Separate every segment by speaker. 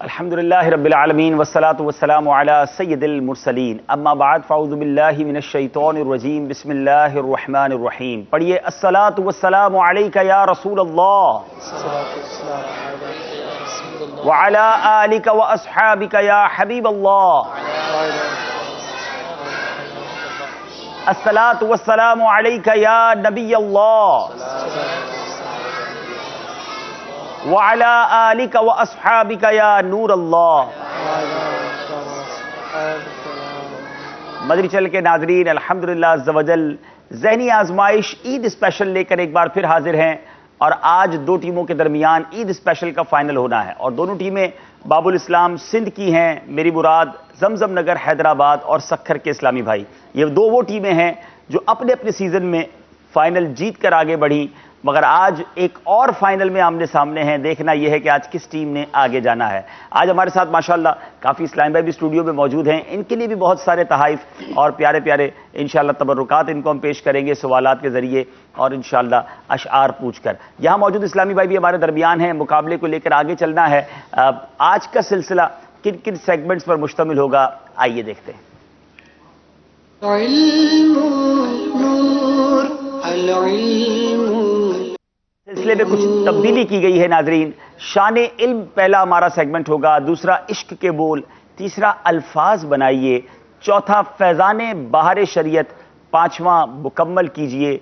Speaker 1: الحمدللہ رب العالمین والصلاة والسلام علی سید المرسلین اما بعد فاعوذ باللہ من الشیطان الرجیم بسم اللہ الرحمن الرحیم. پڑھیے الصلاة والسلام علیک یا رسول اللہ وعلی آلک واصحابک یا حبیب اللہ. الصلاة والسلام علیک یا نبی اللہ وعلی آلک واصحابک یا نور اللہ. مدری چل کے ناظرین الحمدللہ عز و جل ذہنی آزمائش عید اسپیشل لے کر ایک بار پھر حاضر ہیں، اور آج دو ٹیموں کے درمیان عید اسپیشل کا فائنل ہونا ہے، اور دونوں ٹیمیں باب الاسلام سندھ کی ہیں، میری مراد زمزم نگر حیدرآباد اور سکھر کے اسلامی بھائی. یہ وہ ٹیمیں ہیں جو اپنے اپنے سیزن میں فائنل جیت کر آگے بڑھی، مگر آج ایک اور فائنل میں آمنے سامنے ہیں. دیکھنا یہ ہے کہ آج کس ٹیم نے آگے جانا ہے. آج ہمارے ساتھ ماشاءاللہ کافی اسلام بھائی بھی اسٹوڈیو میں موجود ہیں، ان کے لیے بھی بہت سارے تحائف اور پیارے پیارے انشاءاللہ تبرکات ان کو ہم پیش کریں گے سوالات کے ذریعے اور انشاءاللہ اشعار پوچھ کر. یہاں موجود اسلامی بھائی بھی ہمارے درمیان ہیں، مقابلے کو لے کر آگے چلنا ہے. آج کا سلسلہ کن کن سیگمنٹس پر مشتمل ہوگا، آئیے دیکھتے ہیں. سلسلے میں کچھ تبدیلی کی گئی ہے ناظرین. شان علم پہلا ہمارا سیگمنٹ ہوگا، دوسرا عشق کے بول، تیسرا الفاظ بنائیے، چوتھا فیضان بہار شریعت، پانچواں مکمل کیجئے،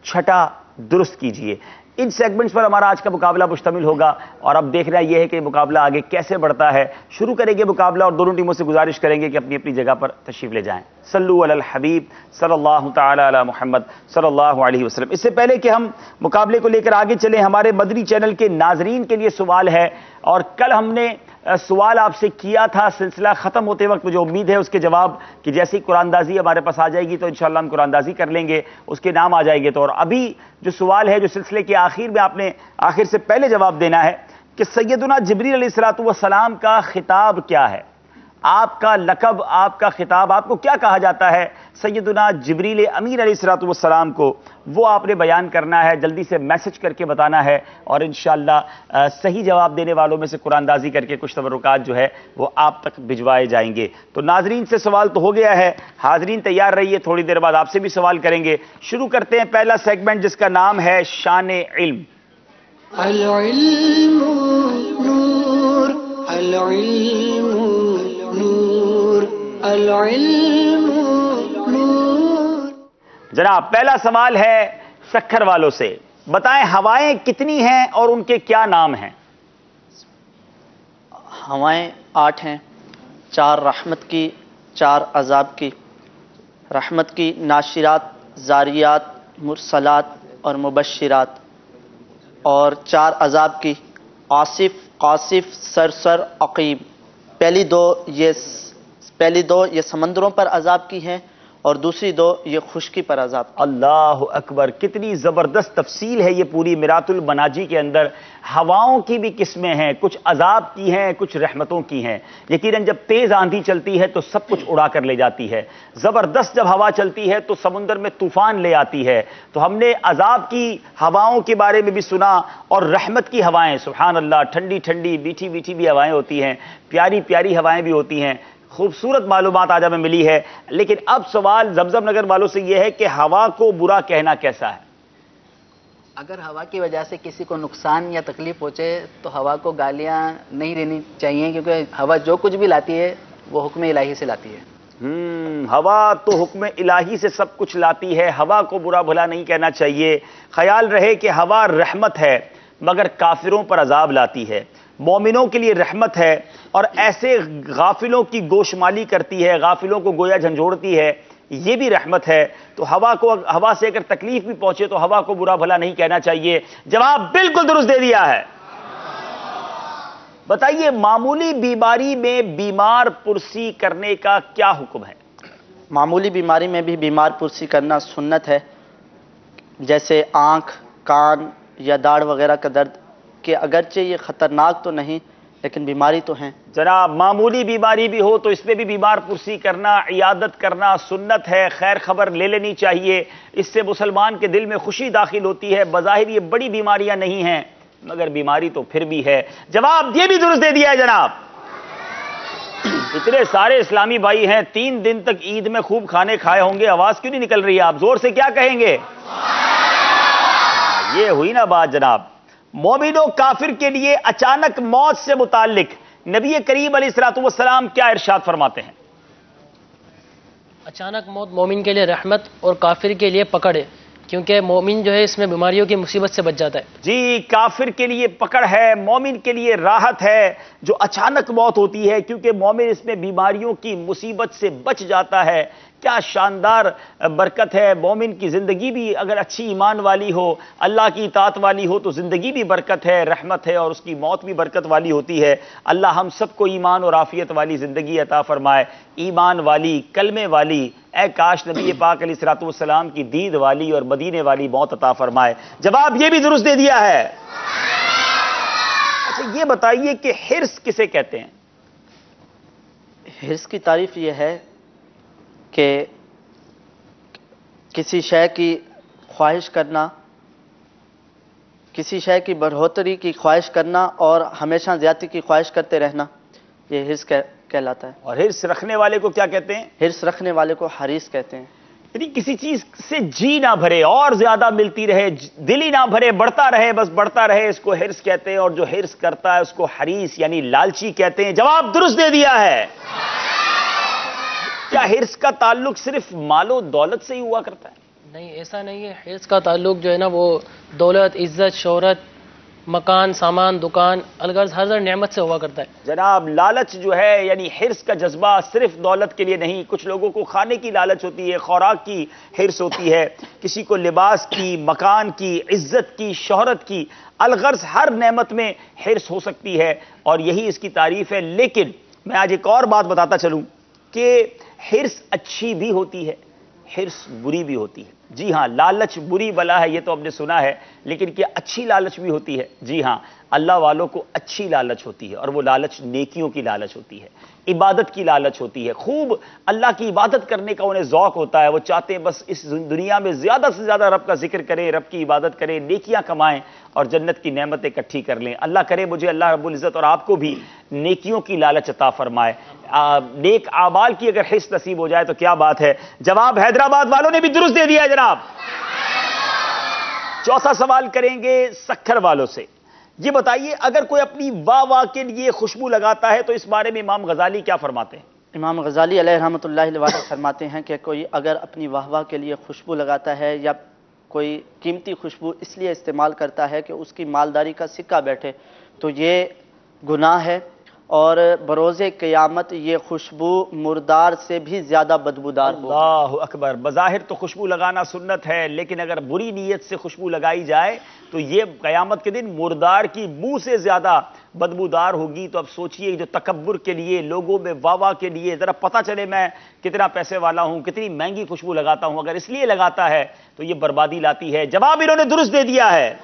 Speaker 1: چھٹا درست کیجئے. ان سیگمنٹس پر ہمارا آج کا مقابلہ مشتمل ہوگا، اور اب دیکھنا یہ ہے کہ مقابلہ آگے کیسے بڑھتا ہے. شروع کریں گے مقابلہ اور دونوں ٹیموں سے گزارش کریں گے کہ اپنی اپنی جگہ پر تشریف لے جائیں. صلو علی الحبیب صلی اللہ تعالی علی محمد صلی اللہ علیہ وسلم. اس سے پہلے کہ ہم مقابلے کو لے کر آگے چلیں، ہمارے مدری چینل کے ناظرین کے لیے سوال ہے، اور کل ہم نے سوال آپ سے کیا تھا. سلسلہ ختم ہوتے وقت مجھے امید ہے اس کے جواب کہ جیسی قرآن دازی ہمارے پاس آ جائے گی تو انشاءاللہ ہم قرآن دازی کر لیں گے، اس کے نام آ جائیں گے. تو اور ابھی جو سوال ہے جو سلسلے کے آخر میں آپ نے آخر سے پہلے جواب دینا ہے کہ سیدنا جبریل علیہ السلام کا خطاب کیا ہے، آپ کا لقب، آپ کا خطاب، آپ کو کیا کہا جاتا ہے سیدنا جبریل امین علیہ السلام کو، وہ آپ نے بیان کرنا ہے. جلدی سے میسج کر کے بتانا ہے، اور انشاءاللہ صحیح جواب دینے والوں میں سے قرآن دازی کر کے کچھ تبرکات جو ہے وہ آپ تک بھجوائے جائیں گے. تو ناظرین سے سوال تو ہو گیا ہے، حاضرین تیار رہیے، تھوڑی دیر بعد آپ سے بھی سوال کریں گے. شروع کرتے ہیں پہلا سیگمنٹ جس کا نام ہے شان علم.
Speaker 2: العلم نور، العلم نور، العلم نور.
Speaker 1: جناب پہلا سوال ہے سکھر والوں سے، بتائیں ہوائیں کتنی ہیں اور ان کے کیا نام ہیں؟
Speaker 3: ہوائیں 8 ہیں، 4 رحمت کی، 4 عذاب کی. رحمت کی ناشرات، زاریات، مرسلات اور مبشرات، اور 4 عذاب کی آصف، قاصف، سرسر، عقیب. پہلی دو یہ سمندروں پر عذاب کی ہیں، اور دوسری 2 یہ خشکی پر عذاب کی.
Speaker 1: اللہ اکبر، کتنی زبردست تفصیل ہے یہ پوری میرات المناجی کے اندر. ہواؤں کی بھی قسمیں ہیں، کچھ عذاب کی ہیں، کچھ رحمتوں کی ہیں. یقیناً جب تیز آندھی چلتی ہے تو سب کچھ اڑا کر لے جاتی ہے، زبردست جب ہوا چلتی ہے تو سمندر میں طوفان لے آتی ہے. تو ہم نے عذاب کی ہواؤں کے بارے میں بھی سنا، اور رحمت کی ہوائیں، سبحان اللہ، ٹھنڈی ٹھنڈی میٹھی میٹھی بھی ہوائیں ہوتی ہیں، پیاری پیاری ہوائیں بھی ہوتی ہیں. خوبصورت معلومات آج ہمیں ملی ہے. لیکن اب سوال زمزم نگر والوں سے یہ ہے کہ ہوا کو برا کہنا کیسا ہے؟
Speaker 4: اگر ہوا کی وجہ سے کسی کو نقصان یا تکلیف پہنچے تو ہوا کو گالیاں نہیں دینی چاہیے، کیونکہ ہوا جو کچھ بھی لاتی ہے وہ حکم الہی سے لاتی ہے.
Speaker 1: ہوا تو حکم الہی سے سب کچھ لاتی ہے، ہوا کو برا بھلا نہیں کہنا چاہیے. خیال رہے کہ ہوا رحمت ہے مگر کافروں پر عذاب لاتی ہے، مومنوں کے لیے رحمت ہے اور ایسے غافلوں کی گوشمالی کرتی ہے، غافلوں کو گویا جھنجھوڑتی ہے، یہ بھی رحمت ہے. تو ہوا سے اگر تکلیف بھی پہنچے تو ہوا کو برا بھلا نہیں کہنا چاہیے. جواب بالکل درست دے دیا ہے. بتائیے معمولی بیماری میں بیمار پرسی کرنے کا کیا حکم ہے؟
Speaker 3: معمولی بیماری میں بھی بیمار پرسی کرنا سنت ہے، جیسے آنکھ، کان یا داڑھ وغیرہ کا درد، کہ اگرچہ یہ خطرناک تو نہیں لیکن بیماری تو ہیں.
Speaker 1: جناب معمولی بیماری بھی ہو تو اس میں بھی بیمار پرسی کرنا، عیادت کرنا سنت ہے، خیر خبر لے لینی چاہیے. اس سے مسلمان کے دل میں خوشی داخل ہوتی ہے. بظاہر یہ بڑی بیماریاں نہیں ہیں مگر بیماری تو پھر بھی ہے. جواب یہ بھی درست دے دیا ہے جناب. اتنے سارے اسلامی بھائی ہیں، 3 دن تک عید میں خوب کھانے کھائے ہوں گے، آواز کیوں نہیں نکل رہی ہے؟ آپ زور سے کیا کہیں گے؟ یہ ہوئی نا بات جناب۔ مومن و کافر کے لیے اچانک موت سے متعلق نبی کریم علیہ الصلوۃ والسلام کیا ارشاد فرماتے ہیں؟
Speaker 5: اچانک موت مومن کے لیے رحمت اور کافر کے لیے پکڑ ہے، کیونکہ مومن جو ہے اس میں بیماریوں کی مصیبت سے بچ جاتا ہے۔
Speaker 1: جی، کافر کے لیے پکڑ ہے، مومن کے لیے راحت ہے جو اچانک موت ہوتی ہے، کیونکہ مومن اس میں بیماریوں کی مصیبت سے بچ جاتا ہے۔ کیا شاندار برکت ہے! مومن کی زندگی بھی اگر اچھی ایمان والی ہو، اللہ کی اطاعت والی ہو، تو زندگی بھی برکت ہے، رحمت ہے، اور اس کی موت بھی برکت والی ہوتی ہے۔ اللہ ہم سب کو ایمان اور عافیت والی زندگی عطا فرمائے، ایمان والی، کلمے والی، اے کاش نبی پاک علیہ الصلوۃ والسلام کی دید والی اور مدینے والی موت عطا فرمائے۔ جواب یہ بھی درست دے دیا ہے۔ اچھا یہ بتائیے کہ حرص کسے کہتے ہیں؟
Speaker 3: حرص کی تعریف یہ ہے کہ کسی شے کی خواہش کرنا، کسی شے کی بڑھوتری کی خواہش کرنا اور ہمیشہ زیادتی کی خواہش کرتے رہنا، یہ حرص کہلاتا ہے۔
Speaker 1: اور حرص رکھنے والے کو کیا کہتے ہیں؟
Speaker 3: حرص رکھنے والے کو حریص کہتے ہیں۔
Speaker 1: یعنی کسی چیز سے جی نہ بھرے، اور زیادہ ملتی رہے، دل ہی نہ بھرے، بڑھتا رہے، بس بڑھتا رہے، اس کو حرص کہتے ہیں، اور جو حرص کرتا ہے اس کو حریص یعنی لالچی کہتے ہیں۔ جواب درست دے دیا ہے۔ کیا حرص کا تعلق صرف مال و دولت سے ہی ہوا کرتا ہے؟
Speaker 5: نہیں، ایسا نہیں ہے۔ حرص کا تعلق جو ہے نا وہ دولت، عزت، شہرت، مکان، سامان، دکان، الغرض ہر نعمت سے ہوا کرتا ہے۔
Speaker 1: جناب لالچ جو ہے یعنی حرص کا جذبہ صرف دولت کے لیے نہیں، کچھ لوگوں کو کھانے کی لالچ ہوتی ہے، خوراک کی حرص ہوتی ہے، کسی کو لباس کی، مکان کی، عزت کی، شہرت کی، الغرض ہر نعمت میں حرص ہو سکتی ہے، اور یہی اس کی تعریف ہے۔ لیکن میں آج ایک اور بات بتاتا چلوں کہ حرص اچھی بھی ہوتی ہے، حرص بری بھی ہوتی ہے۔ جی ہاں، لالچ بری بلا ہے، یہ تو ہم نے سنا ہے، لیکن کیا اچھی لالچ بھی ہوتی ہے؟ جی ہاں، اللہ والوں کو اچھی لالچ ہوتی ہے، اور وہ لالچ نیکیوں کی لالچ ہوتی ہے، عبادت کی لالچ ہوتی ہے، خوب اللہ کی عبادت کرنے کا انہیں ذوق ہوتا ہے، وہ چاہتے ہیں بس اس دنیا میں زیادہ سے زیادہ رب کا ذکر کریں، رب کی عبادت کریں، نیکیاں کمائیں اور جنت کی نعمتیں اکٹھی کر لیں۔ اللہ کرے مجھے اللہ رب العزت اور آپ کو بھی نیکیوں کی لالچ عطا فرمائے۔ نیک اعمال کی اگر حص نصیب ہو جائے تو کیا بات ہے۔ جواب حیدرآباد والوں نے بھی درست دے دیا ہے جناب۔ چوتھا سوال کریں گے سکھر والوں سے۔ یہ بتائیے اگر کوئی اپنی واہ واہ کے لیے خوشبو لگاتا ہے تو اس بارے میں امام غزالی کیا فرماتے ہیں؟
Speaker 3: امام غزالی علیہ رحمۃ اللہ علیہ فرماتے ہیں کہ کوئی اگر اپنی واہ واہ کے لیے خوشبو لگاتا ہے یا کوئی قیمتی خوشبو اس لیے استعمال کرتا ہے کہ اس کی مالداری کا سکہ بیٹھے تو یہ گناہ ہے، اور بروز قیامت یہ خوشبو مردار سے بھی زیادہ بدبودار ہو۔
Speaker 1: اللہ اکبر۔ بظاہر تو خوشبو لگانا سنت ہے، لیکن اگر بری نیت سے خوشبو لگائی جائے تو یہ قیامت کے دن مردار کی بو سے زیادہ بدبودار ہوگی۔ تو اب سوچئے جو تکبر کے لیے، لوگوں میں واہ واہ کے لیے، ذرا پتہ چلے میں کتنا پیسے والا ہوں، کتنی مہنگی خوشبو لگاتا ہوں، اگر اس لیے لگاتا ہے تو یہ بربادی لاتی ہے۔ جواب انہوں نے درست دے دیا ہے۔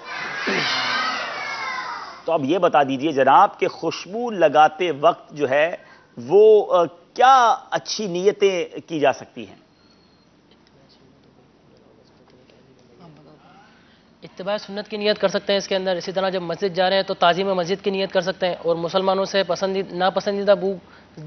Speaker 1: تو اب یہ بتا دیجئے جناب کہ خوشبو لگاتے وقت جو ہے وہ کیا اچھی نیتیں کی جا سکتی ہیں؟
Speaker 5: اتباع سنت کی نیت کر سکتے ہیں اس کے اندر۔ اسی طرح جب مسجد جا رہے ہیں تو تعظیم مسجد کی نیت کر سکتے ہیں، اور مسلمانوں سے ناپسندیدہ بو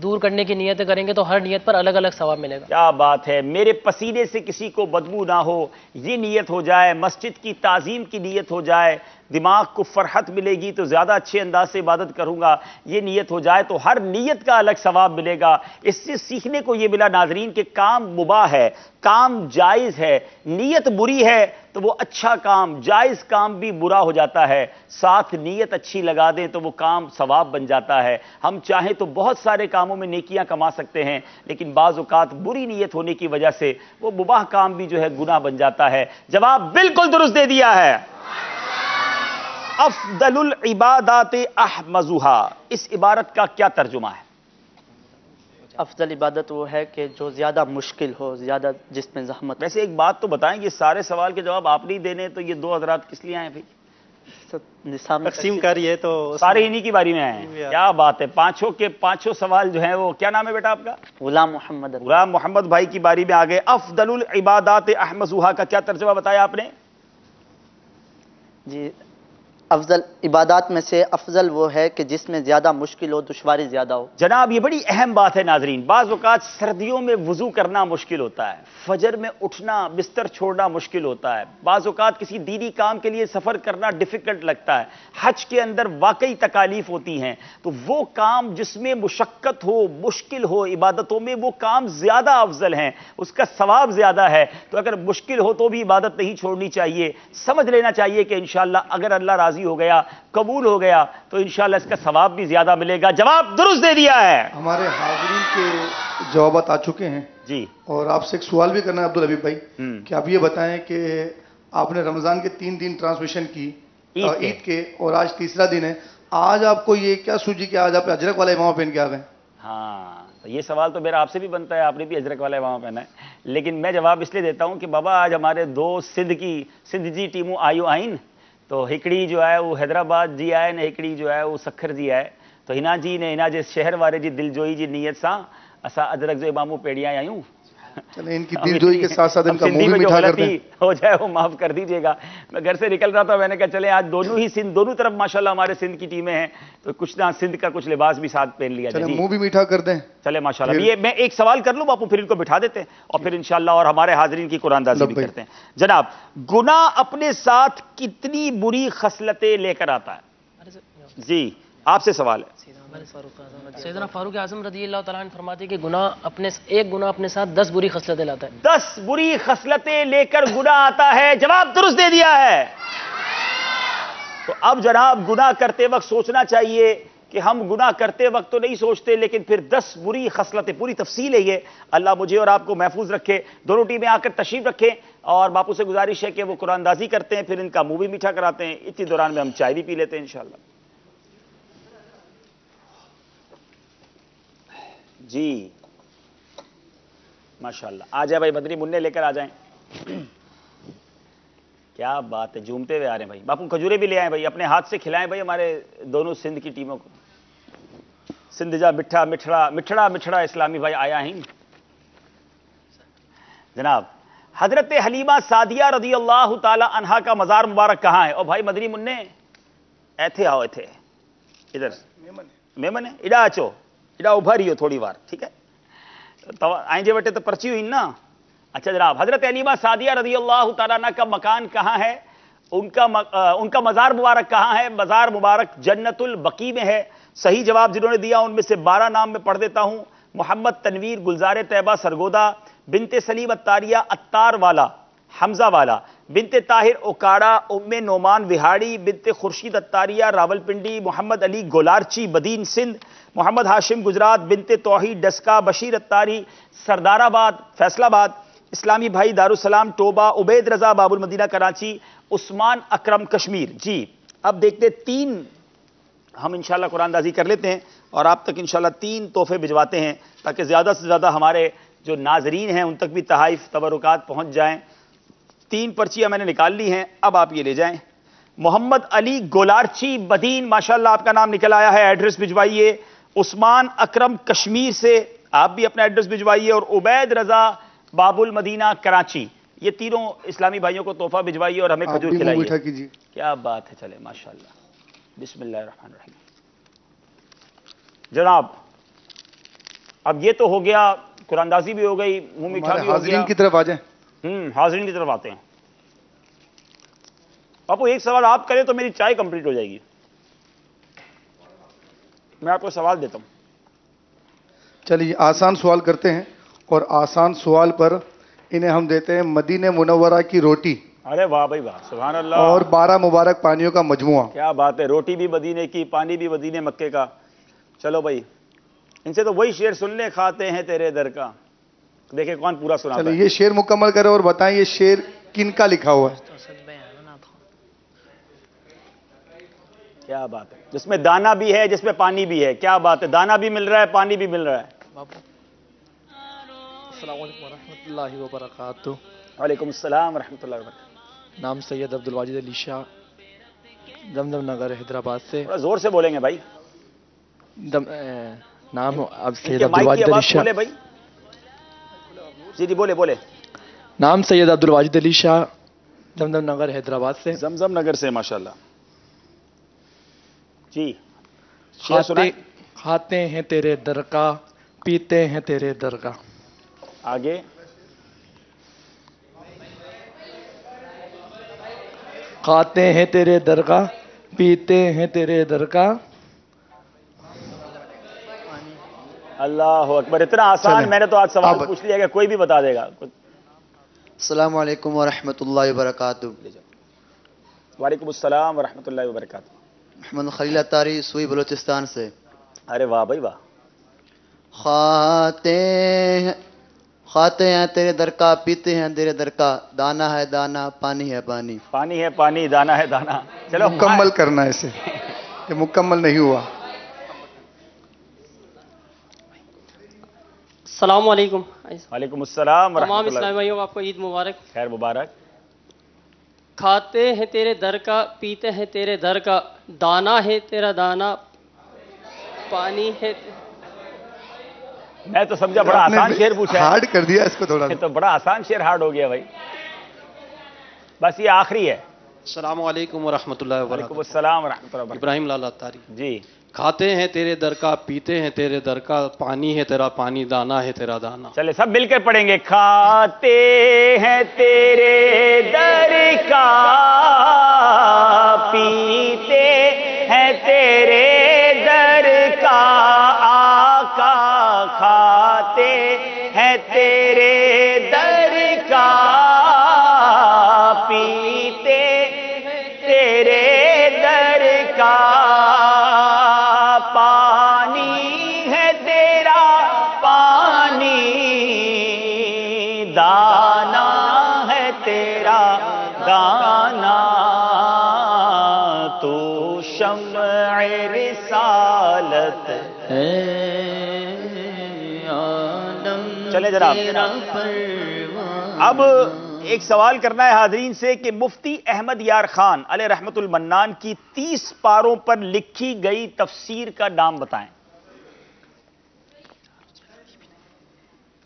Speaker 5: دور کرنے کی نیتیں کریں گے تو ہر نیت پر الگ الگ ثواب ملے گا۔
Speaker 1: کیا بات ہے! میرے پسینے سے کسی کو بدبو نہ ہو، یہ نیت ہو جائے، مسجد کی تعظیم کی نیت ہو جائے، دماغ کو فرحت ملے گی تو زیادہ اچھے انداز سے عبادت کروں گا، یہ نیت ہو جائے تو ہر نیت کا الگ ثواب ملے گا۔ اس سے سیکھنے کو یہ ملا ناظرین کہ کام مباح ہے، کام جائز ہے، نیت بری ہے تو وہ اچھا کام، جائز کام بھی برا ہو جاتا ہے، ساتھ نیت اچھی لگا دیں تو وہ کام ثواب بن جاتا ہے۔ ہم چاہیں تو بہت سارے کاموں میں نیکیاں کما سکتے ہیں، لیکن بعض اوقات بری نیت ہونے کی وجہ سے وہ مباح کام بھی جو ہے گناہ بن جاتا ہے۔ جواب بالکل درست دے دیا ہے۔ افضل العبادات احمزھا، اس عبارت کا کیا ترجمہ ہے؟
Speaker 3: افضل عبادت وہ ہے کہ جو زیادہ مشکل ہو، زیادہ جس میں زحمت۔
Speaker 1: ویسے ایک بات تو بتائیں، یہ سارے سوال کے جواب آپ نہیں دینے تو یہ دو حضرات کس لیے آئے بھائی؟
Speaker 3: نصاب میں
Speaker 6: تقسیم کریے تو
Speaker 1: سارے انہی کی باری میں آئے ہیں۔ کیا بات ہے! پانچوں سوال جو ہیں وہ کیا نام ہے بیٹا آپ کا؟
Speaker 3: غلام محمد۔
Speaker 1: غلام محمد بھائی کی باری میں آگئے۔ افضل العبادات احمزھا کا کیا ترجمہ بتایا آپ نے؟
Speaker 3: جی، افضل عبادات میں سے افضل وہ ہے کہ جس میں زیادہ مشکل ہو، دشواری زیادہ ہو۔
Speaker 1: جناب یہ بڑی اہم بات ہے ناظرین، بعض اوقات سردیوں میں وضو کرنا مشکل ہوتا ہے، فجر میں اٹھنا بستر چھوڑنا مشکل ہوتا ہے، بعض اوقات کسی دینی کام کے لیے سفر کرنا ڈیفیکلٹ لگتا ہے، حج کے اندر واقعی تکالیف ہوتی ہیں، تو وہ کام جس میں مشقت ہو، مشکل ہو، عبادتوں میں وہ کام زیادہ افضل ہیں، اس کا ثواب زیادہ ہے، تو اگر مشکل ہو تو بھی عبادت نہیں چھوڑنی چاہیے، سمجھ لینا چاہیے کہ انشاءاللہ اگر اللہ راضی ہو گیا، قبول ہو گیا تو انشاءاللہ اس کا ثواب بھی زیادہ ملے گا۔ جواب درست دے دیا ہے
Speaker 6: ہمارے حاضرین کے جوابات آ چکے ہیں
Speaker 1: جی۔
Speaker 6: اور آپ سے ایک سوال بھی کرنا ہے عبدالحبیب بھائی کہ آپ یہ بتائیں کہ آپ نے رمضان کے 3 دن ٹرانسمیشن کی عید کے اور آج تیسرا دن ہے، آج آپ کو یہ کیا سوچی کہ آج آپ اجرک والا امامہ پہن کے آ گئے؟
Speaker 1: ہاں تو یہ سوال تو میرا آپ سے بھی بنتا ہے، آپ نے بھی اجرک والا وہاں پہنا ہے، لیکن میں جواب اس لیے دیتا ہوں کہ بابا آج ہمارے 2 سندھ جی ٹیموں آئین، تو ہکڑی جو ہے وہ حیدرآباد جی آئے نے، ہکڑی جو ہے وہ سکھر جی آئے، تو ہنا جی نے ہنا جے شہر وارے جی دل جوئی جی نیت ساں اسا اجرک جو اماموں پیڑیاں آئیوں۔
Speaker 6: چلیں ان کی دل جوئی کے ساتھ ساتھ ان کا منہ بھی
Speaker 1: میں جو
Speaker 6: میٹھا کر دیں۔
Speaker 1: غلطی ہو جائے وہ معاف کر دیجیے گا، میں گھر سے نکل رہا تھا، میں نے کہا چلیں آج دونوں طرف ماشاءاللہ ہمارے سندھ کی ٹیمیں ہیں، تو کچھ نہ سندھ کا کچھ لباس بھی ساتھ پہن لیا جائے۔
Speaker 6: چلیں منہ بھی میٹھا کر دیں۔
Speaker 1: چلے ماشاءاللہ، یہ میں ایک سوال کر لوں باپو، پھر ان کو بٹھا دیتے ہیں اور پھر انشاءاللہ اور ہمارے حاضرین کی قرآن دازی بھی کرتے ہیں۔ جناب گناہ اپنے ساتھ کتنی بری خصلتیں لے کر آتا ہے؟ جی آپ سے سوال ہے۔
Speaker 5: سیدنا فاروق اعظم رضی اللہ تعالیٰ عنہ فرماتے ہیں کہ ایک گناہ اپنے ساتھ 10 بری خصلتیں لاتا ہے۔
Speaker 1: 10 بری خصلتیں لے کر گناہ آتا ہے، جواب درست دے دیا ہے۔ تو اب جناب گناہ کرتے وقت سوچنا چاہیے کہ ہم گناہ کرتے وقت تو نہیں سوچتے، لیکن پھر 10 بری خصلتیں، پوری تفصیل ہے یہ، اللہ مجھے اور آپ کو محفوظ رکھے، دونوں ٹیمیں آ کر تشریف رکھیں، اور باپو سے گزارش ہے کہ وہ قرآن دازی کرتے ہیں، پھر ان کا منہ بھی میٹھا کراتے ہیں، اسی دوران میں ہم چائے بھی پی لیتے ہیں انشاءاللہ۔ جی ماشاءاللہ آ جائے بھائی، مدنی منع لے کر آ جائیں۔ کیا بات ہے، جھومتے ہوئے آ رہے ہیں بھائی، باپو کھجورے بھی لے آئیں بھائی، اپنے ہاتھ سے کھلائیں بھائی ہمارے دونوں سندھ کی ٹیموں کو۔ سندھ جا مٹھا مٹھڑا مٹھڑا مٹھڑا اسلامی بھائی آیا ہیں۔ جناب حضرت حلیمہ سعدیہ رضی اللہ تعالی عنہا کا مزار مبارک کہاں ہے؟ اور بھائی مدنی منع ایتھے آؤ، ایتھے ادھر میمن ہے، اڈا اچو، اڈا ابھاری ہو تھوڑی بار، ٹھیک ہے آئیں جے بٹے تو پرچی ہوئی نا۔ اچھا جناب حضرت حلیمہ سعدیہ رضی اللہ تعالیٰ عنہ کا مکان کہاں ہے؟ ان کا مزار مبارک کہاں ہے؟ مزار مبارک جنت البقیع میں ہے۔ صحیح جواب جنہوں نے دیا ان میں سے 12 نام میں پڑھ دیتا ہوں۔ محمد تنویر گلزار طیبہ سرگودا، بنت سلیم اتاریہ اتار والا حمزہ والا، بنت طاہر اوکاڑا ام نعمان وہاڑی، بنت خورشید اتاریہ راولپنڈی، محمد علی گولارچی بدین سندھ، محمد ہاشم گجرات، بنت توحید ڈسکا، بشیر اتاری سردار آباد فیصل آباد، اسلامی بھائی دارالسلام ٹوبہ، عبید رضا باب المدینہ کراچی، عثمان اکرم کشمیر۔ جی اب دیکھتے 3 ہم انشاءاللہ قرآن دازی کر لیتے ہیں اور آپ تک انشاءاللہ 3 تحفے بھجواتے ہیں تاکہ زیادہ سے زیادہ ہمارے جو ناظرین ہیں ان تک بھی تحائف تبرکات پہنچ جائیں۔ 3 پرچیاں میں نے نکال لی ہیں، اب آپ یہ لے جائیں۔ محمد علی گولارچی بدین ماشاءاللہ آپ کا نام نکل آیا ہے، ایڈریس بھجوائیے۔ عثمان اکرم کشمیر سے آپ بھی اپنا ایڈریس بھجوائیے، اور عبید رضا باب المدینہ کراچی، یہ تینوں اسلامی بھائیوں کو تحفہ بھجوائیے اور ہمیں کھجور کھلائیے۔ کیا بات ہے، چلے ماشاءاللہ، بسم اللہ الرحمن الرحیم۔ جناب اب یہ تو ہو گیا، قرآن دازی بھی ہو گئی، منہ میٹھا بھی ہو گیا۔
Speaker 6: حاضرین کی طرف آ جائیں۔
Speaker 1: حاضرین کی طرف آتے ہیں۔ باپو ایک سوال آپ کریں تو میری چائے کمپلیٹ ہو جائے گی۔ میں آپ کو سوال دیتا ہوں۔
Speaker 6: چلیے آسان سوال کرتے ہیں، اور آسان سوال پر انہیں ہم دیتے ہیں مدینہ منورہ کی روٹی،
Speaker 1: ارے واہ بھائی واہ، سبحان اللہ،
Speaker 6: اور 12 مبارک پانیوں کا مجموعہ۔
Speaker 1: کیا بات ہے، روٹی بھی مدینے کی، پانی بھی مدینے مکے کا۔ چلو بھائی ان سے تو وہی شعر سن لیں، کھاتے ہیں تیرے در کا، دیکھیں کون پورا سناتا ہے۔
Speaker 6: چلیے یہ شعر مکمل کریں اور بتائیں یہ شعر کن کا لکھا ہوا ہے؟
Speaker 1: کیا بات ہے، جس میں دانا بھی ہے جس میں پانی بھی ہے، کیا بات ہے، دانا بھی مل رہا ہے پانی بھی مل رہا ہے۔
Speaker 7: السلام علیکم ورحمۃ اللہ وبرکاتہ۔
Speaker 1: وعلیکم السلام ورحمۃ اللہ وبرکاتہ۔
Speaker 7: نام سید عبدالواجد علی شاہ، دمدم نگر حیدرآباد سے۔
Speaker 1: تھوڑا زور سے بولیں گے بھائی،
Speaker 7: نام اب سید
Speaker 1: مائک کی
Speaker 7: عبدالواجد علی
Speaker 1: آواز
Speaker 7: شاہ۔
Speaker 1: کھولے بھائی، جی جی بولے بولے۔
Speaker 7: نام سید عبدالواجد علی شاہ، دمدم نگر حیدرآباد سے۔
Speaker 1: زمزم نگر سے، ماشاءاللہ۔ جی شعر سنائیں۔
Speaker 7: کھاتے ہیں تیرے در کا، پیتے ہیں تیرے در کا۔
Speaker 1: آگے
Speaker 7: کھاتے ہیں تیرے در کا، پیتے ہیں تیرے در کا۔
Speaker 1: اللہ اکبر، اتنا آسان،
Speaker 6: چلیں۔
Speaker 1: میں نے تو آج سوال
Speaker 6: آپ
Speaker 1: پوچھ لیا کہ کوئی بھی بتا دے گا۔
Speaker 8: السلام علیکم ورحمۃ اللہ وبرکاتہ۔
Speaker 1: وعلیکم السلام ورحمۃ اللہ وبرکاتہ۔
Speaker 8: محمد خلیل اتاری، سوئی بلوچستان سے۔
Speaker 1: ارے واہ بھائی واہ۔
Speaker 8: کھاتے ہیں تیرے در کا، پیتے ہیں تیرے در کا، دانا ہے دانا، پانی ہے پانی۔
Speaker 1: پانی ہے پانی، دانا ہے دانا۔ چلو
Speaker 6: مکمل کرنا ہے اسے، یہ مکمل نہیں ہوا۔
Speaker 9: السلام علیکم۔
Speaker 1: وعلیکم السلام
Speaker 9: تمام
Speaker 1: ورحمۃ
Speaker 9: اسلامی
Speaker 1: اللہ۔
Speaker 9: بھائیوں کو آپ کو عید مبارک۔
Speaker 1: خیر مبارک۔
Speaker 9: کھاتے ہیں تیرے در کا، پیتے ہیں تیرے در کا، دانا ہے تیرا دانا، پانی ہے۔
Speaker 1: میں تو سمجھا بڑا آسان شعر پوچھا ہے،
Speaker 6: ہارڈ کر دیا اس کو تھوڑا
Speaker 1: یہ تو بڑا آسان شعر ہارڈ ہو گیا بھائی۔ بس یہ آخری ہے۔
Speaker 10: السلام علیکم ورحمۃ اللہ
Speaker 1: وعلیکم
Speaker 10: وبرکاتہ۔
Speaker 1: السلام ورحمۃ اللہ وبرکاتہ۔
Speaker 10: ابراہیم لال اتاری۔
Speaker 1: جی
Speaker 10: کھاتے ہیں تیرے در کا، پیتے ہیں تیرے در کا، پانی ہے تیرا پانی، دانا ہے تیرا دانا۔
Speaker 1: چلے سب مل کر پڑھیں گے۔ کھاتے ہیں تیرے در کا، پیتے ہیں تیرے در کا، آقا کھاتے ہیں تیرے در کا، پیتے تیرے در کا، پانی ہے تیرا پانی، دانا ہے تیرا دانا، تو شمع رسالت چلے جناب۔ اب ایک سوال کرنا ہے حاضرین سے کہ مفتی احمد یار خان علیہ رحمت المنان کی 30 پاروں پر لکھی گئی تفسیر کا نام بتائیں۔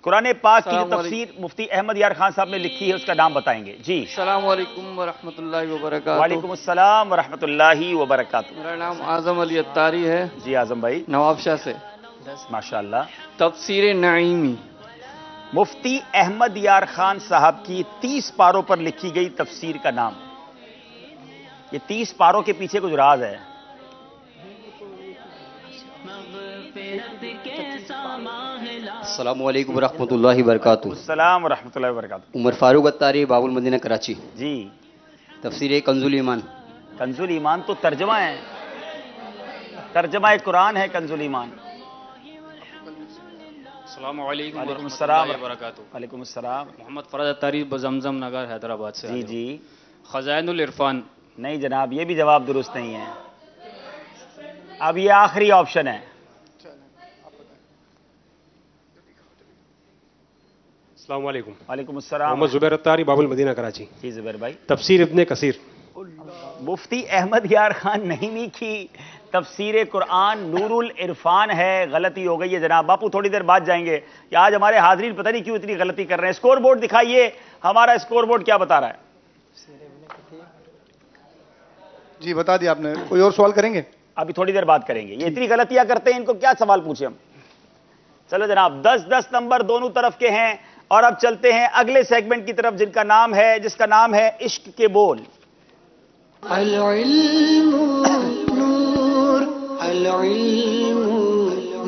Speaker 1: قرآن پاک کی جو تفسیر مفتی احمد یار خان صاحب نے لکھی ہے اس کا نام بتائیں گے۔ جی
Speaker 11: السلام علیکم ورحمۃ اللہ وبرکاتہ۔
Speaker 1: وعلیکم السلام ورحمۃ اللہ وبرکاتہ۔
Speaker 11: میرا نام اعظم علی اتاری ہے،
Speaker 1: جی اعظم بھائی،
Speaker 11: نواب شاہ سے۔
Speaker 1: ماشاءاللہ۔
Speaker 11: تفسیر نعیمی۔
Speaker 1: مفتی احمد یار خان صاحب کی 30 پاروں پر لکھی گئی تفسیر کا نام۔ یہ 30 پاروں کے پیچھے کچھ راز ہے۔
Speaker 12: السلام علیکم ورحمۃ اللہ وبرکاتہ۔
Speaker 1: السلام ورحمۃ اللہ وبرکاتہ۔
Speaker 12: عمر فاروق اتاری، باب المدینہ کراچی۔
Speaker 1: جی
Speaker 12: تفسیر کنز الایمان۔
Speaker 1: کنز الایمان تو ترجمہ ہے، ترجمہ قرآن ہے کنز الایمان۔
Speaker 13: السلام علیکم
Speaker 1: وعلیکم
Speaker 13: ورحمۃ
Speaker 1: السلام
Speaker 13: اللہ وبرکاتہ۔
Speaker 1: وعلیکم السلام۔
Speaker 13: محمد فراد اتاری، زمزم نگر، حیدرآباد سے۔
Speaker 1: جی جی۔
Speaker 13: خزائن العرفان۔
Speaker 1: نہیں جناب، یہ بھی جواب درست نہیں ہے۔ اب یہ آخری آپشن ہے۔
Speaker 14: السلام علیکم۔
Speaker 1: وعلیکم السلام۔
Speaker 14: محمد زبیر اتاری، باب المدینہ کراچی۔
Speaker 1: جی زبیر بھائی۔
Speaker 14: تفسیر ابن کثیر۔
Speaker 1: مفتی احمد یار خان نہیں لکھی، تفسیر قرآن نور العرفان ہے۔ غلطی ہو گئی ہے جناب۔ باپو تھوڑی دیر بعد جائیں گے کہ آج ہمارے حاضرین پتہ نہیں کیوں اتنی غلطی کر رہے ہیں۔ اسکور بورڈ دکھائیے، ہمارا اسکور بورڈ کیا بتا رہا ہے؟
Speaker 6: جی بتا دیا آپ نے، کوئی اور سوال کریں گے؟
Speaker 1: ابھی تھوڑی دیر بعد کریں گے۔ یہ اتنی غلطیاں کرتے ہیں، ان کو کیا سوال پوچھیں ہم؟ چلو جناب، 10-10 نمبر دونوں طرف کے ہیں، اور اب چلتے ہیں اگلے سیگمنٹ کی طرف جس کا نام ہے عشق کے بول۔
Speaker 2: العلم نور، العلم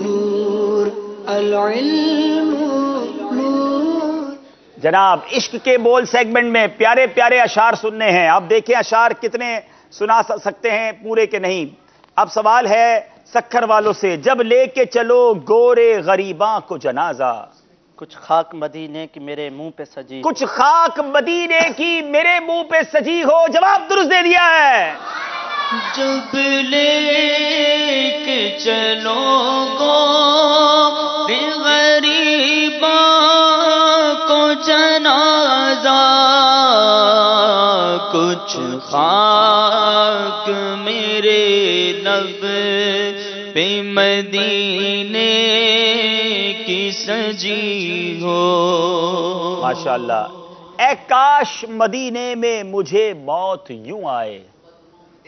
Speaker 2: نور، العلم نور۔
Speaker 1: جناب عشق کے بول سیگمنٹ میں پیارے پیارے اشعار سننے ہیں۔ اب دیکھیں اشعار کتنے سنا سکتے ہیں، پورے کے نہیں۔ اب سوال ہے سکھر والوں سے، جب لے کے چلو گورے غریباں کو جنازہ،
Speaker 3: کچھ خاک مدینے کی میرے منہ پہ سجی،
Speaker 1: کچھ خاک مدینے کی میرے منہ پہ سجی ہو۔ جواب درست دے دیا ہے۔
Speaker 15: جب لے کے چلو گورے غریباں کو جنازہ، کچھ خاک میرے لب پہ مدینے کی سجی ہو۔
Speaker 1: ماشاءاللہ۔ اے کاش مدینے میں مجھے موت یوں آئے،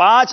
Speaker 1: 5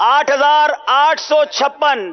Speaker 1: 8856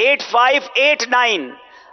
Speaker 1: 8589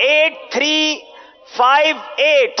Speaker 1: 8358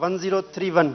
Speaker 16: 1031।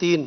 Speaker 16: 3।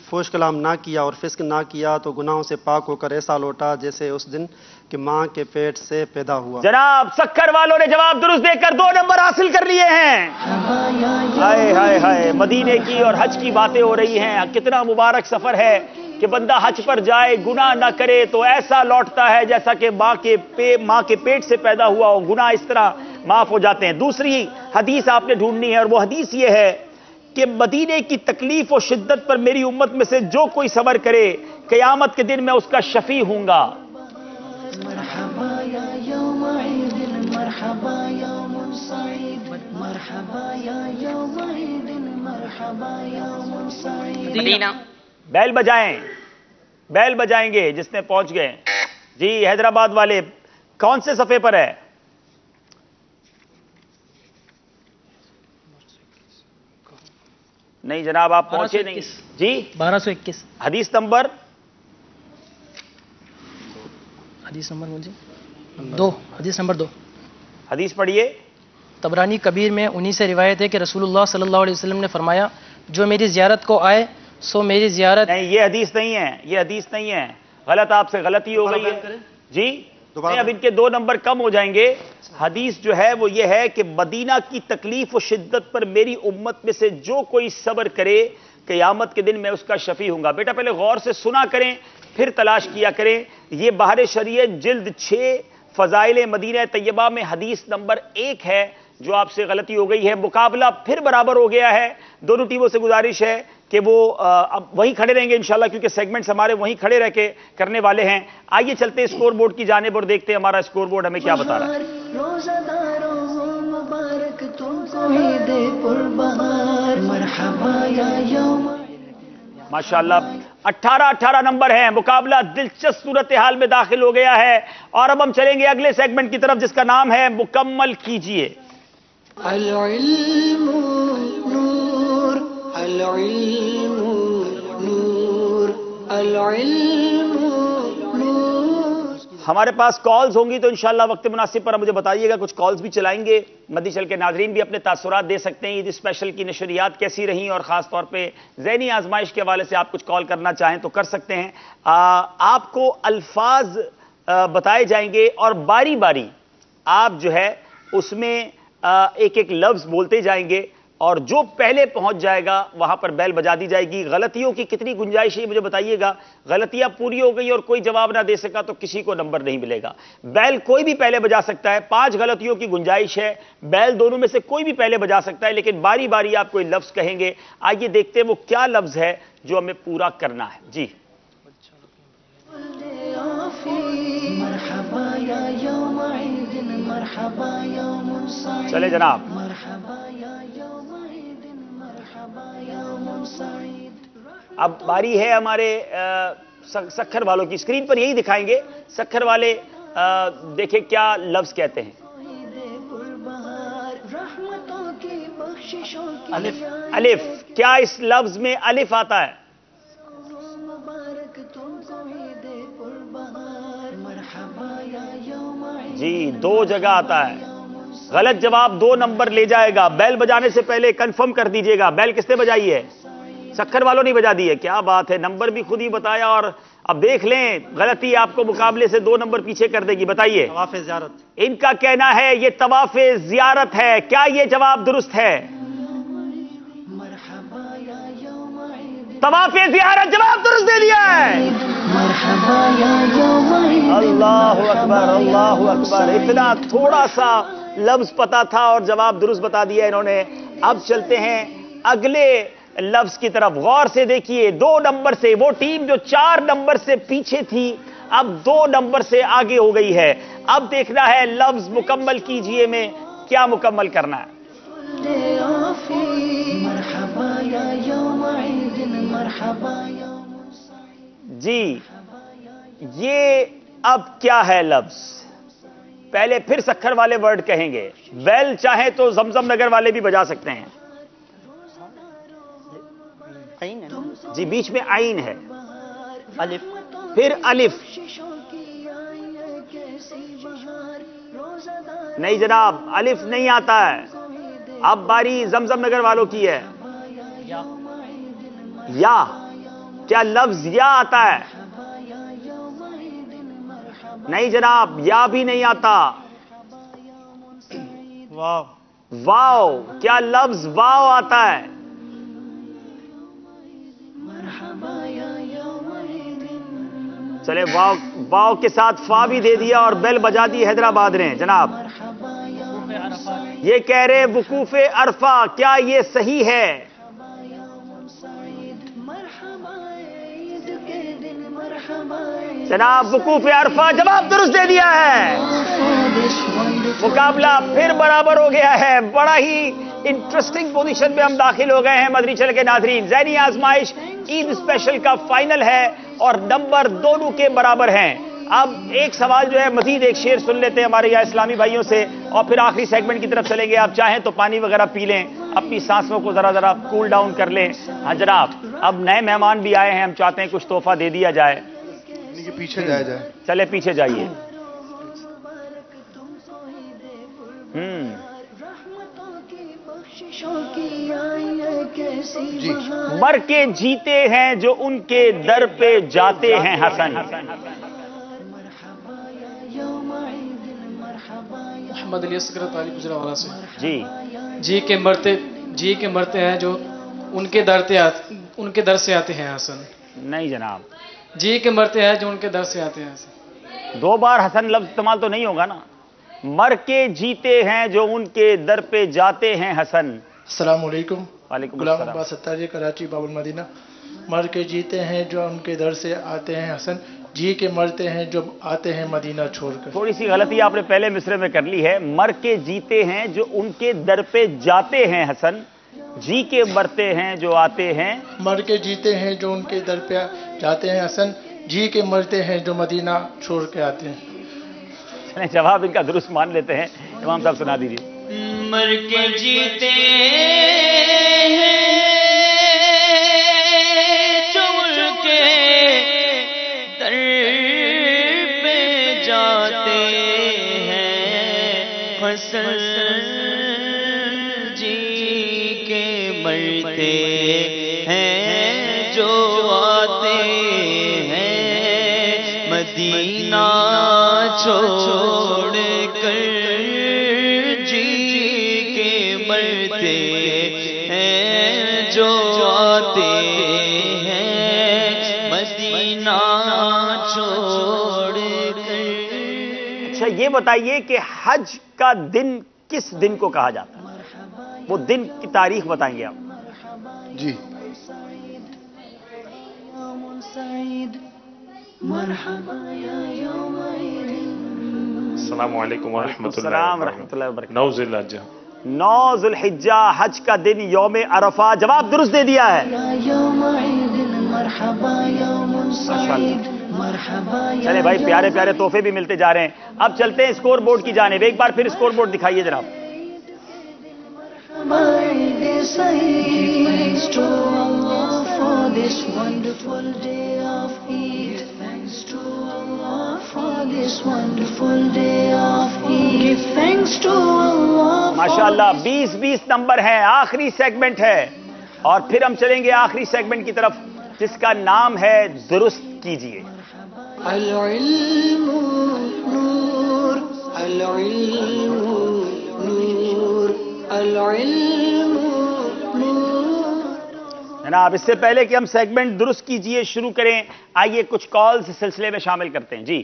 Speaker 16: فوش کلام نہ کیا اور فسق نہ کیا تو گناہوں سے پاک ہو کر ایسا لوٹا جیسے اس دن کہ ماں کے پیٹ سے پیدا ہوا.
Speaker 1: جناب سکھر والوں نے جواب درست دے کر 2 نمبر حاصل کر لیے ہیں. ہائے ہائے ہائے، مدینے کی اور حج کی باتیں ہو رہی ہیں. کتنا مبارک سفر ہے کہ بندہ حج پر جائے، گناہ نہ کرے تو ایسا لوٹتا ہے جیسا کہ ماں کے پیٹ سے پیدا ہوا ہو. گناہ اس طرح معاف ہو جاتے ہیں. دوسری حدیث آپ نے ڈھونڈنی ہے اور وہ حدیث یہ ہے کہ مدینے کی تکلیف و شدت پر میری امت میں سے جو کوئی صبر کرے قیامت کے دن میں اس کا شفیع ہوں گا.
Speaker 5: مدینہ.
Speaker 1: بیل بجائیں، بیل بجائیں گے جس نے پہنچ گئے. جی حیدرآباد والے کون سے صفحے پر ہے؟ نہیں جناب آپ پہنچے نہیں. جی
Speaker 17: 1221
Speaker 1: حدیث نمبر
Speaker 17: مجھے 2 حدیث نمبر 2
Speaker 1: حدیث پڑھیے.
Speaker 17: طبرانی کبیر میں انہی سے روایت ہے کہ رسول اللہ صلی اللہ علیہ وسلم نے فرمایا جو میری زیارت کو آئے سو میری زیارت.
Speaker 1: نہیں یہ حدیث نہیں ہے، یہ حدیث نہیں ہے، غلط آپ سے غلطی ہو گئی ہے. جی نہیں، اب ان کے 2 نمبر کم ہو جائیں گے. حدیث جو ہے وہ یہ ہے کہ مدینہ کی تکلیف و شدت پر میری امت میں سے جو کوئی صبر کرے قیامت کے دن میں اس کا شفیع ہوں گا. بیٹا پہلے غور سے سنا کریں پھر تلاش کیا کریں. یہ بہار شریعت جلد 6 فضائل مدینہ طیبہ میں حدیث نمبر 1 ہے جو آپ سے غلطی ہو گئی ہے. مقابلہ پھر برابر ہو گیا ہے. دونوں ٹیموں سے گزارش ہے کہ وہ اب وہیں کھڑے رہیں گے انشاءاللہ کیونکہ سیگمنٹس ہمارے وہیں کھڑے رہ کے کرنے والے ہیں. آئیے چلتے ہیں اسکور بورڈ کی جانب اور دیکھتے ہیں ہمارا اسکور بورڈ ہمیں کیا بتا رہا ہے. ماشاءاللہ 18 نمبر ہیں. مقابلہ دلچسپ صورتحال میں داخل ہو گیا ہے اور اب ہم چلیں گے اگلے سیگمنٹ کی طرف جس کا نام ہے مکمل کیجئے.
Speaker 2: العلم نور العلم نور العلم نور.
Speaker 1: ہمارے پاس کالز ہوں گی تو انشاءاللہ وقت مناسب پر مجھے بتائیے گا. کچھ کالز بھی چلائیں گے. مدی چل کے ناظرین بھی اپنے تاثرات دے سکتے ہیں. عید اسپیشل کی نشریات کیسی رہیں اور خاص طور پہ ذہنی آزمائش کے حوالے سے آپ کچھ کال کرنا چاہیں تو کر سکتے ہیں. آپ کو الفاظ بتائے جائیں گے اور باری باری آپ جو ہے اس میں ایک ایک لفظ بولتے جائیں گے اور جو پہلے پہنچ جائے گا وہاں پر بیل بجا دی جائے گی. غلطیوں کی کتنی گنجائش ہے مجھے بتائیے گا. غلطیاں پوری ہو گئی اور کوئی جواب نہ دے سکا تو کسی کو نمبر نہیں ملے گا. بیل کوئی بھی پہلے بجا سکتا ہے. 5 غلطیوں کی گنجائش ہے. بیل دونوں میں سے کوئی بھی پہلے بجا سکتا ہے لیکن باری باری آپ کوئی لفظ کہیں گے. آئیے دیکھتے ہیں وہ کیا لفظ ہے جو ہمیں پورا کرنا ہے. جی چلے جناب. اب باری ہے ہمارے سکھر والوں کی. اسکرین پر یہی دکھائیں گے. سکھر والے دیکھیں کیا لفظ کہتے ہیں. الف. الف کیا اس لفظ میں الف آتا ہے؟ جی 2 جگہ آتا ہے. غلط جواب 2 نمبر لے جائے گا. بیل بجانے سے پہلے کنفرم کر دیجئے گا. بیل کس نے بجائی ہے؟ سکھر والوں نہیں بجا دی ہے. کیا بات ہے. نمبر بھی خود ہی بتایا اور اب دیکھ لیں غلطی آپ کو مقابلے سے 2 نمبر پیچھے کر دے گی. بتائیے.
Speaker 16: طواف زیارت.
Speaker 1: ان کا کہنا ہے یہ طواف زیارت ہے. کیا یہ جواب درست ہے؟ طواف زیارت جواب درست دے دیا ہے. اللہ اکبر اللہ اکبر. اتنا تھوڑا سا لفظ پتا تھا اور جواب درست بتا دیا انہوں نے. اب چلتے ہیں اگلے لفظ کی طرف. غور سے دیکھیے 2 نمبر سے وہ ٹیم جو 4 نمبر سے پیچھے تھی اب 2 نمبر سے آگے ہو گئی ہے. اب دیکھنا ہے لفظ مکمل کیجئے میں کیا مکمل کرنا ہے. جی یہ اب کیا ہے لفظ؟ پہلے پھر سکھر والے ورڈ کہیں گے. بیل چاہیں تو زمزم نگر والے بھی بجا سکتے ہیں. جی بیچ میں عین ہے. الف پھر الف. نہیں جناب الف نہیں آتا ہے. اب باری زمزم نگر والوں کی ہے. یا کیا لفظ یا آتا ہے؟ نہیں جناب، یا بھی نہیں آتا. واو. کیا لفظ واو آتا ہے؟ چلے واو کے ساتھ فا بھی دے دیا اور بیل بجا دی حیدرآباد نے. جناب یہ کہہ رہے وقوف عرفہ، کیا یہ صحیح ہے؟ جناب وقوف عرفہ جواب درست دے دیا ہے. مقابلہ پھر برابر ہو گیا ہے. بڑا ہی انٹرسٹنگ پوزیشن میں ہم داخل ہو گئے ہیں مدنی چینل کے ناظرین. ذہنی آزمائش عید اسپیشل کا فائنل ہے اور نمبر دونوں کے برابر ہیں. اب ایک سوال جو ہے مزید ایک شعر سن لیتے ہیں ہمارے یہاں اسلامی بھائیوں سے اور پھر آخری سیگمنٹ کی طرف چلیں گے. آپ چاہیں تو پانی وغیرہ پی لیں، اپنی سانسوں کو ذرا کول ڈاؤن کر لیں. ہاں جناب، اب نئے مہمان بھی آئے ہیں، ہم چاہتے ہیں کچھ تحفہ دے دیا جائے.
Speaker 6: پیچھے جائے.
Speaker 1: چلے پیچھے جائیے. مر کے جیتے ہیں جو ان کے در پہ جاتے ہیں حسن.
Speaker 17: محمد علی اصغر طالب گجرانوالہ سے.
Speaker 1: جی
Speaker 17: جی کے مرتے ہیں جو ان کے در سے آتے ہیں حسن.
Speaker 1: نہیں جناب،
Speaker 17: جی کے مرتے ہیں جو ان کے در سے آتے ہیں حسن.
Speaker 1: دو بار حسن لفظ استعمال تو نہیں ہوگا نا. مر کے جیتے ہیں جو ان کے در پہ جاتے ہیں حسن.
Speaker 5: السلام علیکم.
Speaker 1: وعلیکم
Speaker 5: غلام
Speaker 1: السلام.
Speaker 5: عباس ستار جی، کراچی باب المدینہ. مر کے جیتے ہیں جو ان کے در سے آتے ہیں حسن، جی کے مرتے ہیں جو آتے ہیں مدینہ چھوڑ کر.
Speaker 1: تھوڑی سی غلطی آپ نے پہلے مصرے میں کر لی ہے. مر کے جیتے ہیں جو ان کے در پہ جاتے ہیں حسن، جی کے مرتے ہیں جو آتے ہیں.
Speaker 5: مر کے جیتے ہیں جو ان کے در پہ جاتے ہیں حسن، جی کے مرتے ہیں جو مدینہ چھوڑ کے آتے ہیں.
Speaker 1: جواب ان کا درست مان لیتے ہیں. امام صاحب سنا دیجیے.
Speaker 15: مر کے جیتے ہیں جو ان کے در پہ جاتے ہیں حسن، جی کے مرتے ہیں جو آتے ہیں مدینہ چھوڑ کر، جی کے مرتے ہیں جو آتے ہیں مدینہ چھوڑ کر.
Speaker 1: اچھا یہ بتائیے کہ حج کا دن کس دن کو کہا جاتا ہے؟ وہ دن کی تاریخ بتائیں گے آپ.
Speaker 6: جی
Speaker 8: السلام علیکم ورحمۃ
Speaker 1: السلام ورحمۃ اللہ وبرکاتہ.
Speaker 8: 9 ذی الحجہ.
Speaker 1: 9 ذی الحجہ حج کا دن یوم عرفہ. جواب درست دے دیا ہے. چلے بھائی، پیارے پیارے تحفے بھی ملتے جا رہے ہیں. اب چلتے ہیں اسکور بورڈ کی جانب. ایک بار پھر اسکور بورڈ دکھائیے جناب. ماشاءاللہ 20 نمبر ہیں. آخری سیگمنٹ ہے اور پھر ہم چلیں گے آخری سیگمنٹ کی طرف جس کا نام ہے درست کیجئے.
Speaker 2: العلم نور، العلم نور، العلم نور.
Speaker 1: جناب اس سے پہلے کہ ہم سیگمنٹ درست کیجئے شروع کریں، آئیے کچھ کالز اس سلسلے میں شامل کرتے ہیں. جی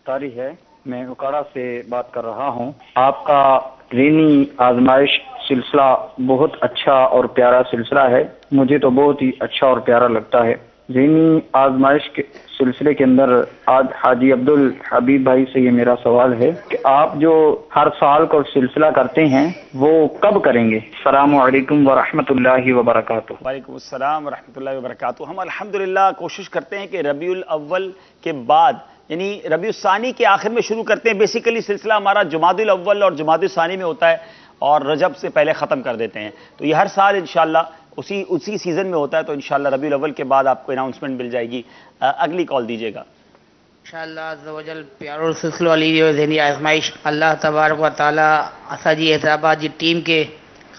Speaker 18: طاری ہے، میں اکاڑا سے بات کر رہا ہوں. آپ کا ذہنی آزمائش سلسلہ بہت اچھا اور پیارا سلسلہ ہے. مجھے تو بہت ہی اچھا اور پیارا لگتا ہے. ذہنی آزمائش کے سلسلے کے اندر آج حاجی عبدالحبیب بھائی سے یہ میرا سوال ہے کہ آپ جو ہر سال کو سلسلہ کرتے ہیں وہ کب کریں گے؟ السلام علیکم ورحمۃ اللہ وبرکاتہ.
Speaker 1: وعلیکم السلام ورحمۃ اللہ وبرکاتہ. ہم الحمدللہ کوشش کرتے ہیں کہ ربیع الاول کے بعد یعنی ربیع الثانی کے آخر میں شروع کرتے ہیں. بیسیکلی سلسلہ ہمارا جمادی الاول اور جمادی الثانی میں ہوتا ہے اور رجب سے پہلے ختم کر دیتے ہیں. تو یہ ہر سال انشاءاللہ اسی سیزن میں ہوتا ہے. تو انشاءاللہ ربیع الاول کے بعد آپ کو اناؤنسمنٹ مل جائے گی. اگلی کال دیجیے گا.
Speaker 19: انشاءاللہ عز و جل پیارو سلسلہ والی جو ذہنی آزمائش اللہ تبارک و تعالی اساجی حیدرآباد جی ٹیم کے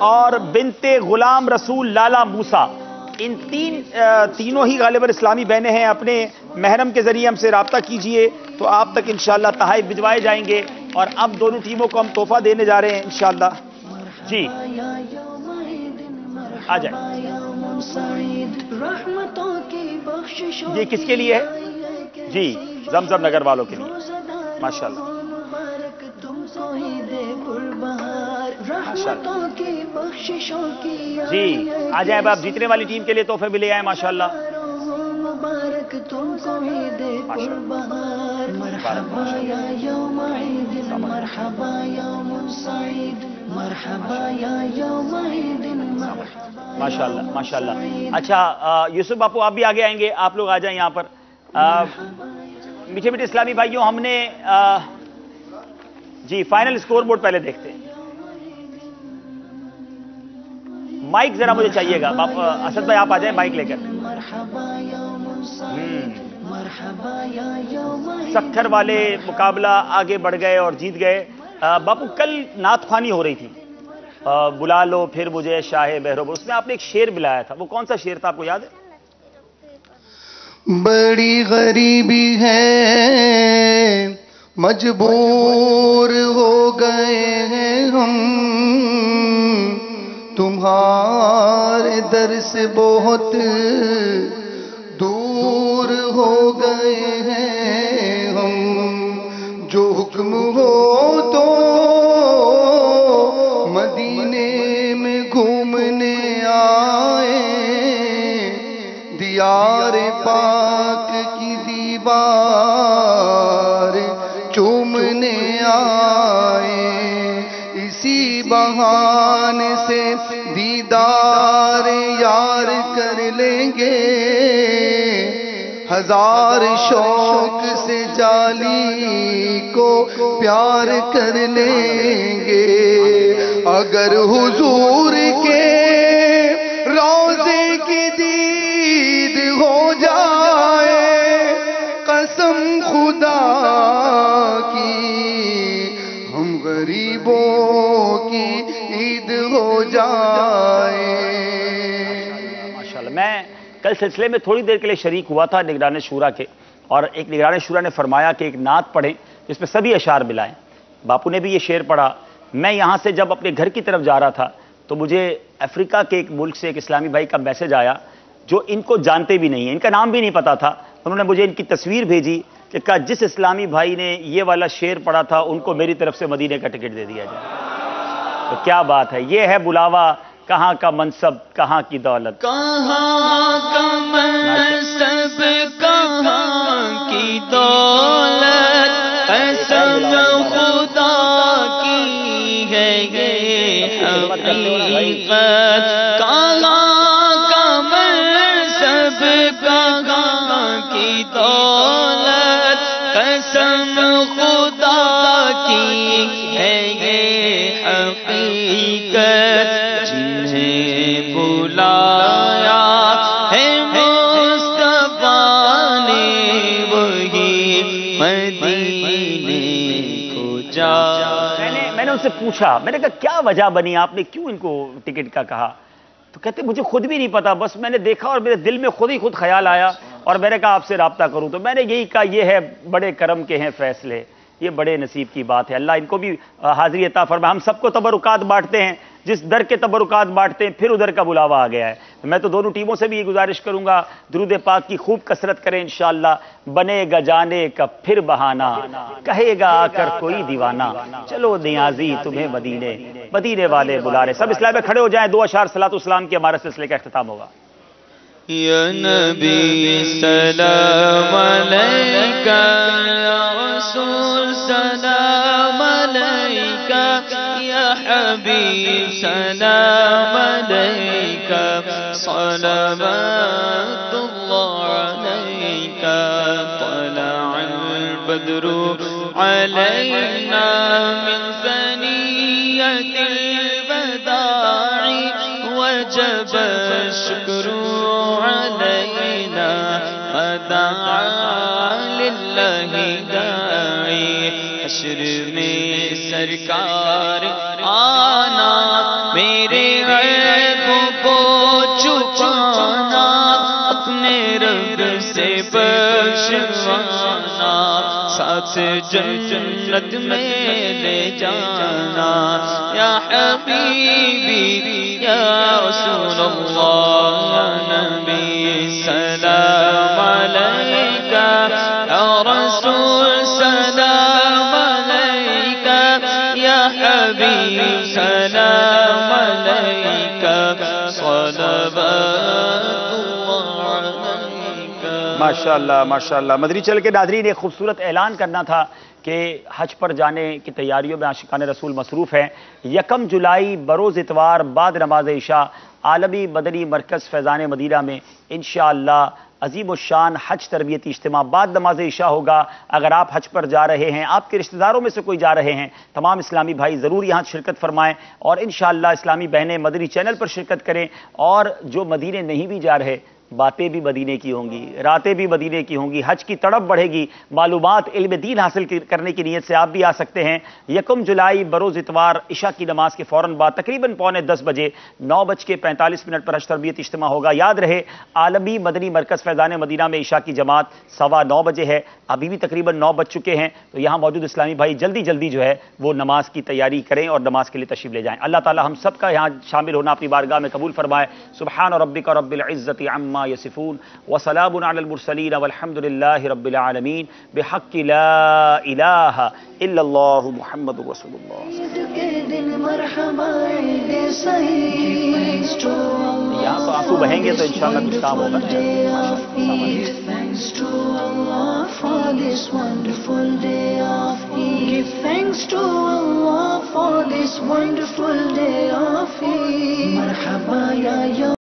Speaker 1: اور بنتے غلام رسول لالا موسیٰ، ان تینوں ہی غالباً اسلامی بہنیں ہیں. اپنے محرم کے ذریعے ہم سے رابطہ کیجئے تو آپ تک انشاءاللہ تحائف بھجوائے جائیں گے. اور اب دونوں ٹیموں کو ہم تحفہ دینے جا رہے ہیں انشاءاللہ. جی آ جائیں. یہ کس کے لیے ہے؟ جی زمزم نگر والوں کے لیے. ماشاءاللہ جی آ جائیں. اب آپ جیتنے والی ٹیم کے لیے تحفے بھی لے آئیں. ماشاءاللہ
Speaker 2: مبارک تم کو عید قربان، مرحبا یا یوم عید، مرحبا یوم سعید، مرحبا یا یوم عید، مرحبا.
Speaker 1: ماشاءاللہ ماشاءاللہ. اچھا یوسف باپو آپ بھی آگے آئیں گے، آپ لوگ آ جائیں یہاں پر. میٹھے میٹھے اسلامی بھائیوں، ہم نے جی فائنل اسکور بورڈ پہلے دیکھتے ہیں. مائک ذرا مجھے چاہیے گا. اسد بھائی آپ آ جائیں مائک لے کر. سکھر والے مقابلہ آگے بڑھ گئے اور جیت گئے. باپو کل نعت خوانی ہو رہی تھی، بلا لو پھر مجھے شاہ بہروبر، اس میں آپ نے ایک شعر بلایا تھا، وہ کون سا شعر تھا آپ کو یاد ہے؟
Speaker 6: بڑی غریبی ہے مجبور ہو گئے ہیں ہم، تمہارے در سے بہت دور ہو گئے ہیں ہم، جو حکم ہو تو مدینے میں گھومنے آئے، دیار پاک کی دیوار چومنے آئے، اسی بہانے سے دیدار یار کر لیں گے، ہزار شوق سے جالی کو پیار کر لیں گے، اگر حضور کے روضے کی دید ہو جائے، قسم خدا کی ہم غریبوں کی عید ہو جائے.
Speaker 1: ماشاءاللہ. میں کل سلسلے میں تھوڑی دیر کے لیے شریک ہوا تھا نگران شورا کے، اور ایک نگران شورا نے فرمایا کہ ایک نعت پڑھیں جس میں سبھی اشعار ملائیں. باپو نے بھی یہ شعر پڑھا. میں یہاں سے جب اپنے گھر کی طرف جا رہا تھا تو مجھے افریقہ کے ایک ملک سے ایک اسلامی بھائی کا میسج آیا جو ان کو جانتے بھی نہیں ہیں، ان کا نام بھی نہیں پتا تھا. انہوں نے مجھے ان کی تصویر بھیجی کہ کہا جس اسلامی بھائی نے یہ والا شعر پڑھا تھا ان کو میری طرف سے مدینے کا ٹکٹ دے دیا جائے. تو کیا بات ہے، یہ ہے بلاوا، کہاں کا منصب کہاں کی دولت،
Speaker 15: کہاں کا منصب کہاں کی دولت، قسم خدا کی ہے یہ حقیقت، کہاں کا منصب کہاں کی دولت، قسم خدا کی ہے یہ حقیقت، جنہیں بلایا ہے مصطفیٰ نے وہی مدینے کو جا.
Speaker 1: میں نے ان سے پوچھا، میں نے کہا کیا وجہ بنی، آپ نے کیوں ان کو ٹکٹ کا کہا؟ تو کہتے مجھے خود بھی نہیں پتا، بس میں نے دیکھا اور میرے دل میں خود خیال آیا اور میں نے کہا آپ سے رابطہ کروں. تو میں نے یہی کہا یہ ہے بڑے کرم کے ہیں فیصلے، یہ بڑے نصیب کی بات ہے. اللہ ان کو بھی حاضری عطا فرمائے. ہم سب کو تبرکات بانٹتے ہیں، جس در کے تبرکات بانٹتے ہیں پھر ادھر کا بلاوا آ گیا ہے. میں تو دونوں ٹیموں سے بھی یہ گزارش کروں گا درود پاک کی خوب کثرت کریں انشاءاللہ. بنے گا جانے کا پھر بہانہ، کہے گا آ کر کوئی دیوانہ، چلو نیازی تمہیں مدینے، مدینے والے بلا رہے. سب اسلام میں کھڑے ہو جائیں، دو اشعار صلاۃ والسلام کے ہمارے سلسلے کا اختتام ہوگا.
Speaker 15: یا نبی سلام علیکہ، یا رسول سلام علیکہ، یا حبیب سلام علیکہ، صلوات اللہ علیکہ، طلع البدر علینا من ثنیۃ الوداع، وجب الشکر علینا ودعا للہ داعی. حشر میں سرکار آنا میرے چھپانا اپنے رب سے بخشوانا ساتھ جنت میں لے جانا یا حبیبی یا رسول اللہ یا نبی سلام علیکہ یا رسول سلام علیکہ یا حبیب سلام علیکہ صلوات
Speaker 1: ماشاءاللہ ماشاءاللہ. مدری چل کے ناظرین ایک خوبصورت اعلان کرنا تھا کہ حج پر جانے کی تیاریوں میں عاشقان رسول مصروف ہیں. 1 جولائی بروز اتوار بعد نماز عشاء عالمی مدنی مرکز فیضان مدینہ میں انشاءاللہ عظیم الشان حج تربیتی اجتماع بعد نماز عشاء ہوگا. اگر آپ حج پر جا رہے ہیں، آپ کے رشتہ داروں میں سے کوئی جا رہے ہیں، تمام اسلامی بھائی ضرور یہاں شرکت فرمائیں اور انشاءاللہ اسلامی بہنیں مدنی چینل پر شرکت کریں. اور جو مدینے نہیں بھی جا رہے، باتیں بھی مدینے کی ہوں گی، راتیں بھی مدینے کی ہوں گی، حج کی تڑپ بڑھے گی، معلومات علم دین حاصل کرنے کی نیت سے آپ بھی آ سکتے ہیں. 1 جولائی بروز اتوار عشاء کی نماز کے فوراً بعد تقریباً 9:45 بجے 9:45 پر حج تربیت اجتماع ہوگا. یاد رہے عالمی مدنی مرکز فیضان مدینہ میں عشاء کی جماعت 9:15 بجے ہے، ابھی بھی تقریباً 9 بج چکے ہیں. تو یہاں موجود اسلامی بھائی جلدی جلدی جو ہے وہ نماز کی تیاری کریں اور نماز کے لیے تشریف لے جائیں. اللہ تعالی ہم سب کا یہاں شامل ہونا اپنی بارگاہ میں قبول فرمائے. سبحان ربک رب العزت عما یصفون وسلام علی المرسلین والحمد للہ رب العالمین بحق لا الہ الا اللہ محمد رسول اللہ. یہاں تو آنسو بہیں گے تو انشاءاللہ کچھ کام ہوگا. مرحبا یا